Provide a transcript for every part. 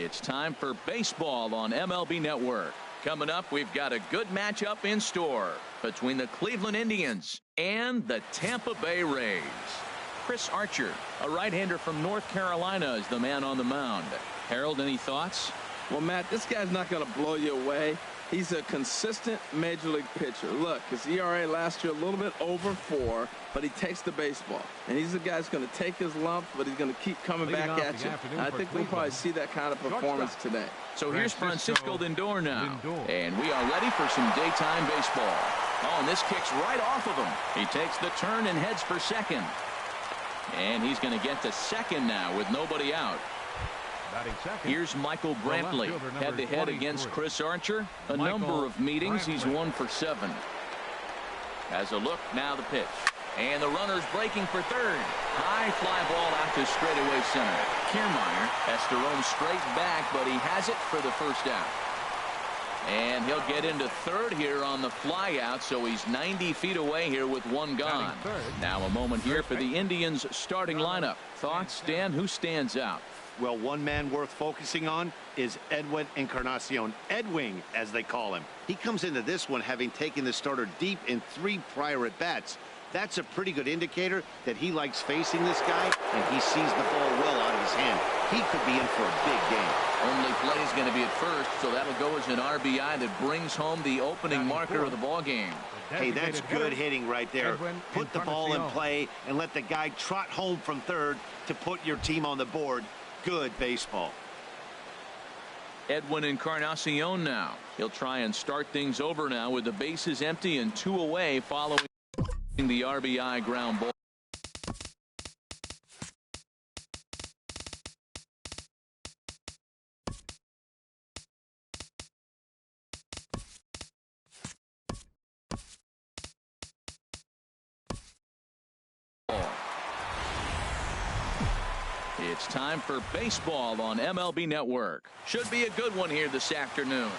It's time for baseball on MLB Network. Coming up, we've got a good matchup in store between the Cleveland Indians and the Tampa Bay Rays. Chris Archer, a right-hander from North Carolina, is the man on the mound. Harold, any thoughts? Well, Matt, this guy's not going to blow you away. He's a consistent major league pitcher. Look, his ERA last year a little bit over 4, but he takes the baseball. And he's the guy who's going to take his lumps, but he's going to keep coming back at you. And I think we'll probably see that kind of performance today. So here's Francisco Lindor now. And we are ready for some daytime baseball. Oh, and this kicks right off of him. He takes the turn and heads for second. And he's going to get to second now with nobody out. Here's Michael Brantley, head-to-head against Chris Archer. A number of meetings. He's 1 for 7. As a look, now the pitch. And the runner's breaking for third. High fly ball out to straightaway center. Kiermaier has to roam straight back, but he has it for the first out. And he'll get into third here on the fly out, so he's 90 feet away here with one gone. Now a moment here for the Indians' starting lineup. Thoughts, Dan? Who stands out? Well, one man worth focusing on is Edwin Encarnacion, Edwing, as they call him. He comes into this one having taken the starter deep in 3 prior at-bats. That's a pretty good indicator that he likes facing this guy, and he sees the ball well out of his hand. He could be in for a big game. Only play is going to be at first, so that'll go as an RBI that brings home the opening marker of the ball game. Hey, that's good hitting right there. Put the ball in play and let the guy trot home from third to put your team on the board. Good baseball. Edwin Encarnacion now. He'll try and start things over now with the bases empty and 2 away following the RBI ground ball. It's time for baseball on MLB Network. Should be a good one here this afternoon.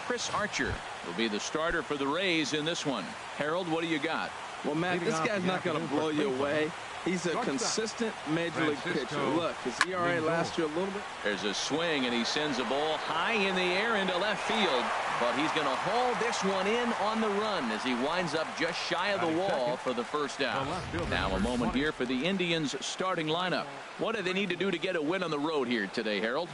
Chris Archer will be the starter for the Rays in this one. Harold, what do you got? Well, Matt, this guy's not going to blow you away. He's a consistent major league pitcher. Look, his ERA last year a little bit. There's a swing, and he sends a ball high in the air into left field. But he's going to haul this one in on the run as he winds up just shy of the wall for the first out. Now a moment here for the Indians' starting lineup. What do they need to do to get a win on the road here today, Harold?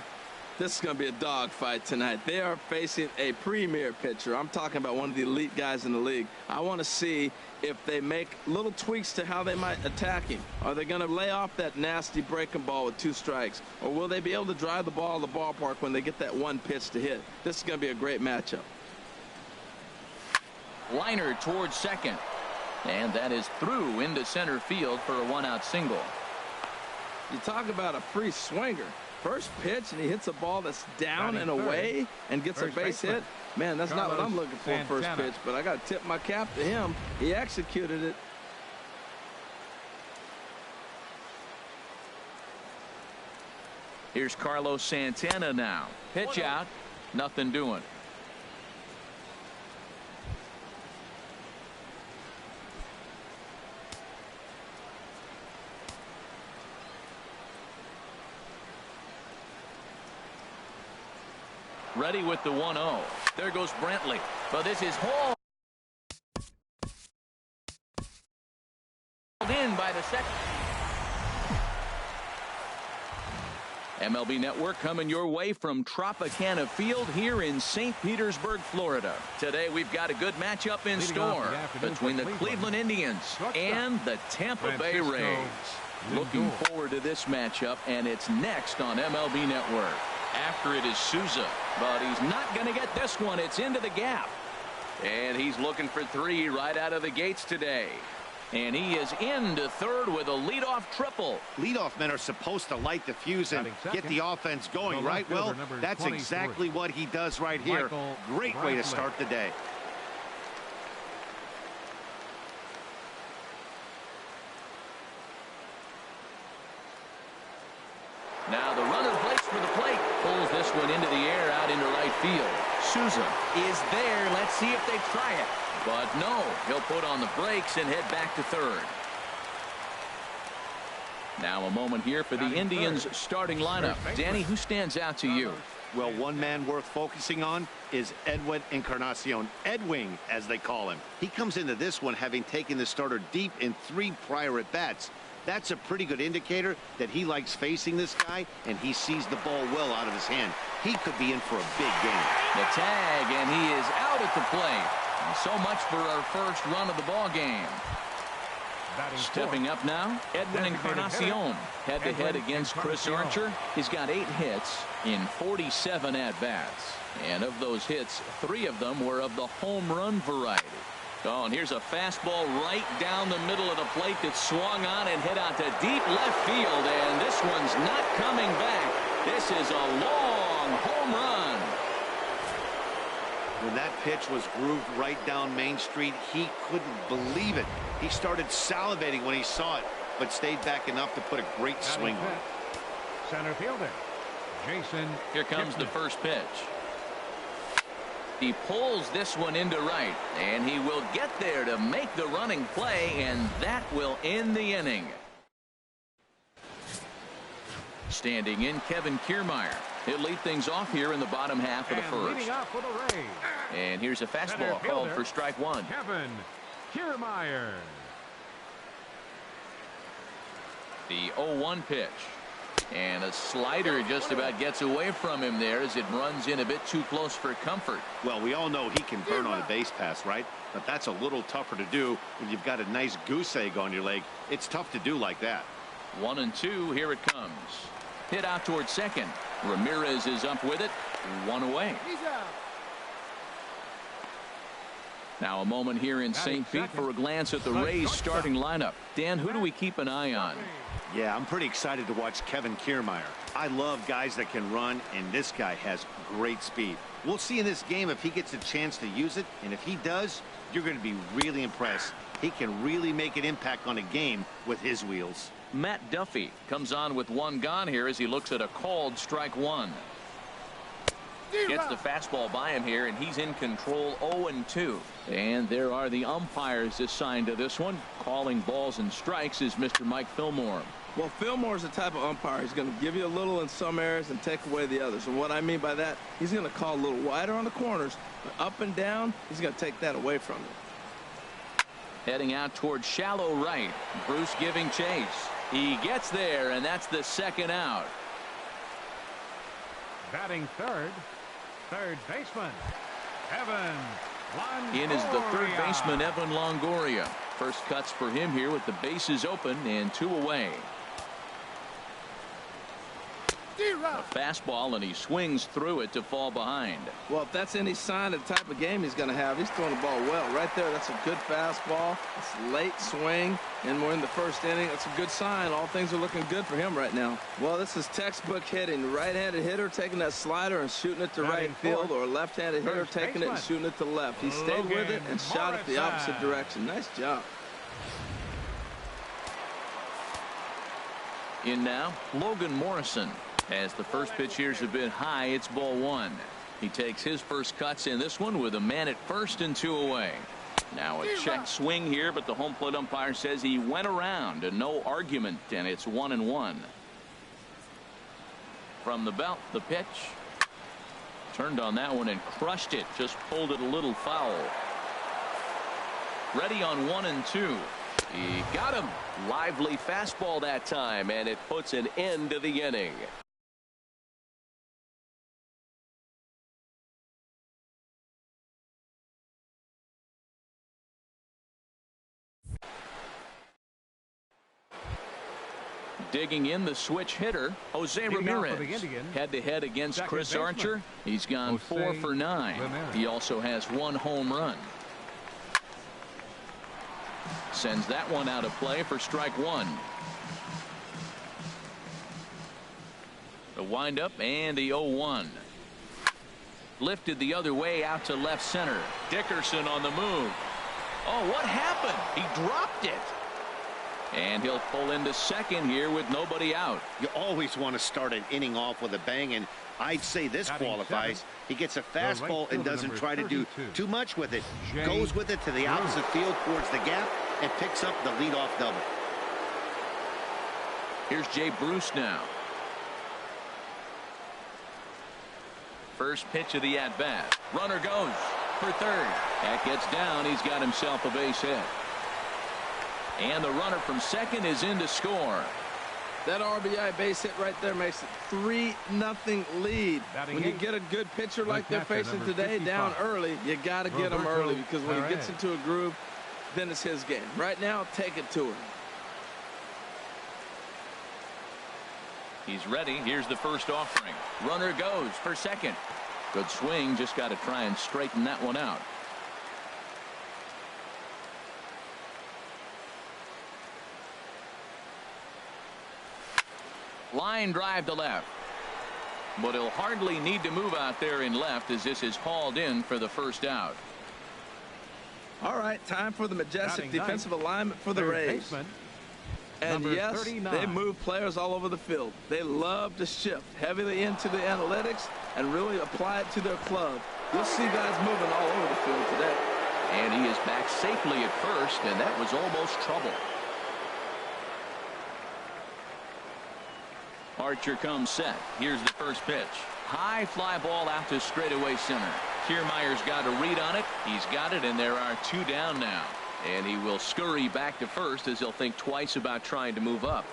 This is going to be a dogfight tonight. They are facing a premier pitcher. I'm talking about one of the elite guys in the league. I want to see if they make little tweaks to how they might attack him. Are they going to lay off that nasty breaking ball with 2 strikes? Or will they be able to drive the ball to the ballpark when they get that one pitch to hit? This is going to be a great matchup. Liner towards second. And that is through into center field for a 1-out single. You talk about a free swinger. First pitch, and he hits a ball that's down and away and gets a base hit. Man, that's not what I'm looking for first pitch, but I got to tip my cap to him. He executed it. Here's Carlos Santana now. Pitch out. Nothing doing. Ready with the 1-0. There goes Brantley. But this is hauled in by the second. MLB Network coming your way from Tropicana Field here in St. Petersburg, Florida. Today we've got a good matchup in store between the Cleveland Indians and the Tampa Bay Rays. Looking forward to this matchup, and it's next on MLB Network. After it is Souza, but he's not going to get this one. It's into the gap. And he's looking for 3 right out of the gates today. And he is into third with a leadoff triple. Leadoff men are supposed to light the fuse and get the offense going, right? Well, that's exactly what he does right here. Great way to start the day. Now the runner breaks for the plate. Pulls this one into the air out into right field. Souza is there. Let's see if they try it. But no, he'll put on the brakes and head back to third. Now a moment here for the Indians starting lineup. Danny, who stands out to you? Well, one man worth focusing on is Edwin Encarnacion, Edwing, as they call him. He comes into this one having taken the starter deep in 3 prior at-bats. That's a pretty good indicator that he likes facing this guy, and he sees the ball well out of his hand. He could be in for a big game. The tag, and he is out at the plate. And so much for our first run of the ball game. Stepping up now, Edwin Encarnacion, head-to-head against Chris Archer. He's got 8 hits in 47 at-bats. And of those hits, 3 of them were of the home run variety. Oh, and here's a fastball right down the middle of the plate that swung on and hit out to deep left field. And this one's not coming back. This is a long home run. When that pitch was grooved right down Main Street, he couldn't believe it. He started salivating when he saw it, but stayed back enough to put a great swing on it. Center fielder, Jason. Here comes the first pitch. He pulls this one into right, and he will get there to make the running play, and that will end the inning. Standing in, Kevin Kiermaier. He'll lead things off here in the bottom half of the first. And here's a fastball called for strike 1. Kevin Kiermaier. The 0-1 pitch. And a slider just about gets away from him there as it runs in a bit too close for comfort. Well, we all know he can burn on a base pass, right? But that's a little tougher to do when you've got a nice goose egg on your leg. It's tough to do like that. 1-2, here it comes. Hit out towards second. Ramirez is up with it. 1 away. Now a moment here in St. Pete for a glance at the Rays starting lineup. Dan, who do we keep an eye on? Yeah, I'm pretty excited to watch Kevin Kiermaier. I love guys that can run, and this guy has great speed. We'll see in this game if he gets a chance to use it, and if he does, you're going to be really impressed. He can really make an impact on a game with his wheels. Matt Duffy comes on with 1 gone here as he looks at a called strike 1. Gets the fastball by him here, and he's in control 0-2. And there are the umpires assigned to this one. Calling balls and strikes is Mr. Mike Fillmore. Well, Fillmore's the type of umpire. He's going to give you a little in some areas and take away the others. And what I mean by that, he's going to call a little wider on the corners, but up and down, he's going to take that away from you. Heading out towards shallow right. Bruce giving chase. He gets there, and that's the 2nd out. Batting third baseman, Evan Longoria. In is the 3rd baseman, Evan Longoria. First cuts for him here with the bases open and 2 away. A fastball, and he swings through it to fall behind. Well, if that's any sign of the type of game he's going to have, he's throwing the ball well. Right there, that's a good fastball. It's a late swing, and we're in the 1st inning. That's a good sign. All things are looking good for him right now. Well, this is textbook hitting. Right-handed hitter taking that slider and shooting it to right field, or a left-handed hitter taking it and shooting it to left. He stayed with it and shot it the opposite direction. Nice job. In now, Logan Morrison. As the first pitch here's a bit high, it's ball 1. He takes his first cuts in this one with a man at first and 2 away. Now a check swing here, but the home plate umpire says he went around and no argument, and it's 1-1. From the belt, the pitch. Turned on that one and crushed it. Just pulled it a little foul. Ready on 1-2. He got him. Lively fastball that time, and it puts an end to the inning. Digging in the switch hitter, Jose Ramirez. Head-to-head against Chris Archer. He's gone 4 for 9. He also has 1 home run. Sends that one out of play for strike 1. The windup and the 0-1. Lifted the other way out to left center. Dickerson on the move. Oh, what happened? He dropped it. And he'll pull into second here with nobody out. You always want to start an inning off with a bang, and I'd say this qualifies. He gets a fastball and doesn't try to do too much with it. Goes with it to the opposite field towards the gap and picks up the leadoff double. Here's Jay Bruce now. First pitch of the at-bat. Runner goes for third. That gets down. He's got himself a base hit. And the runner from second is in to score. That RBI base hit right there makes it 3-0 lead. When you get a good pitcher like they're facing today down early, you got to get him early, because when he gets into a groove, then it's his game. Right now, take it to him. He's ready. Here's the first offering. Runner goes for second. Good swing. Just got to try and straighten that one out. Line drive to left. But he'll hardly need to move out there in left, as this is hauled in for the first out. All right, time for the majestic defensive alignment for the Rays. And yes, they move players all over the field. They love to shift heavily into the analytics and really apply it to their club. You'll see guys moving all over the field today. And he is back safely at first, and that was almost trouble. Archer comes set. Here's the first pitch. High fly ball out to straightaway center. Kiermaier's got a read on it. He's got it, and there are 2 down now. And he will scurry back to first, as he'll think twice about trying to move up.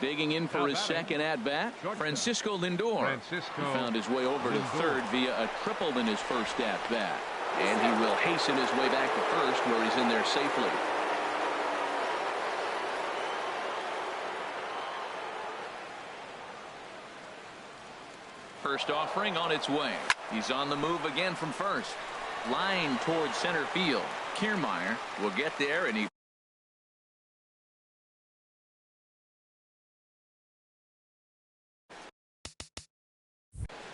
Digging in for his second at-bat, Francisco Lindor. He found his way over to third via a triple in his first at-bat. And he will hasten his way back to first, where he's in there safely. First offering on its way. He's on the move again from first. Line towards center field. Kiermaier will get there, and he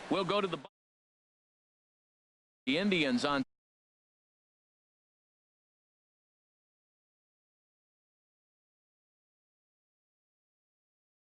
will go to the Indians on